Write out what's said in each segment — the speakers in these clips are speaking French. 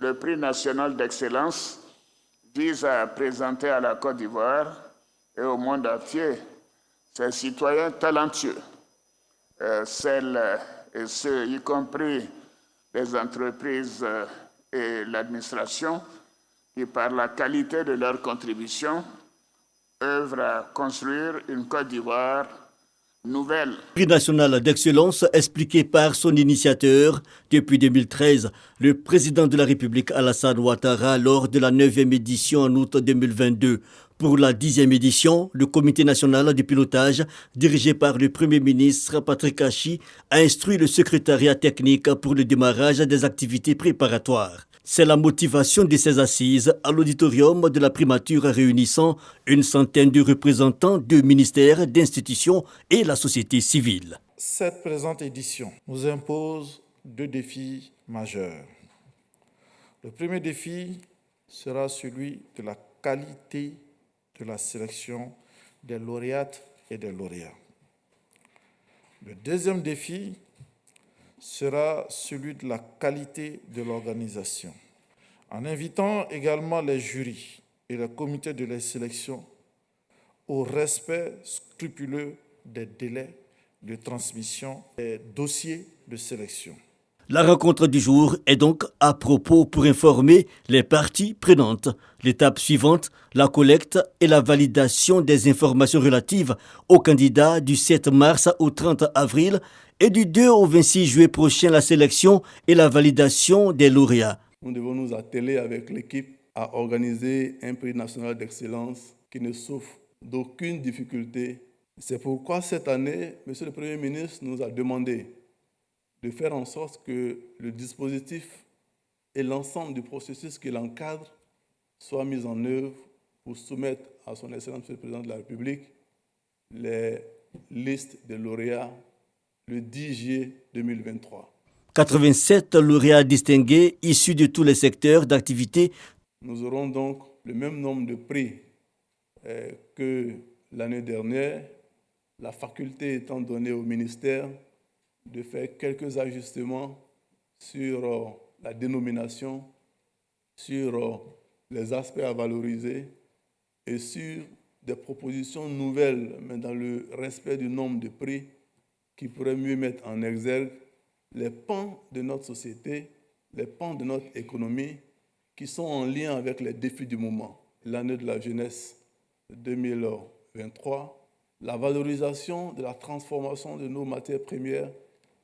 le prix national d'excellence vise à présenter à la Côte d'Ivoire et au monde entier ses citoyens talentueux, celles et ceux, y compris les entreprises et l'administration, qui, par la qualité de leur contribution, œuvrent à construire une Côte d'Ivoire nouvelle. Prix national d'excellence expliqué par son initiateur depuis 2013, le président de la République Alassane Ouattara lors de la 9e édition en août 2022. Pour la 10e édition, le comité national de pilotage, dirigé par le Premier ministre Patrick Achi, a instruit le secrétariat technique pour le démarrage des activités préparatoires. C'est la motivation de ces assises à l'auditorium de la primature réunissant une centaine de représentants de ministères, d'institutions et la société civile. Cette présente édition nous impose 2 défis majeurs. Le premier défi sera celui de la qualité de la sélection des lauréates et des lauréats. Le deuxième défi sera celui de la qualité de l'organisation, en invitant également les jurys et le comité de la sélection au respect scrupuleux des délais de transmission des dossiers de sélection. La rencontre du jour est donc à propos pour informer les parties prenantes. L'étape suivante, la collecte et la validation des informations relatives aux candidats du 7 mars au 30 avril et du 2 au 26 juillet prochain, la sélection et la validation des lauréats. Nous devons nous atteler avec l'équipe à organiser un prix national d'excellence qui ne souffre d'aucune difficulté. C'est pourquoi cette année, M. le Premier ministre nous a demandé de faire en sorte que le dispositif et l'ensemble du processus qui l'encadre soient mis en œuvre pour soumettre à son Excellence M. le Président de la République les listes de lauréats le 10 juillet 2023. 87 lauréats distingués issus de tous les secteurs d'activité. Nous aurons donc le même nombre de prix que l'année dernière, la faculté étant donnée au ministère de faire quelques ajustements sur la dénomination, sur les aspects à valoriser et sur des propositions nouvelles, mais dans le respect du nombre de prix qui pourraient mieux mettre en exergue les pans de notre société, les pans de notre économie qui sont en lien avec les défis du moment. L'année de la jeunesse 2023, la valorisation de la transformation de nos matières premières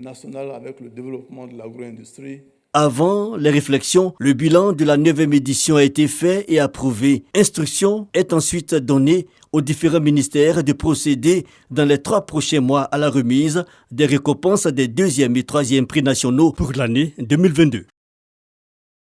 nationales avec le développement de l'agro-industrie. Avant les réflexions, le bilan de la 9e édition a été fait et approuvé. Instruction est ensuite donnée aux différents ministères de procéder dans les 3 prochains mois à la remise des récompenses des 2e et 3e prix nationaux pour l'année 2022.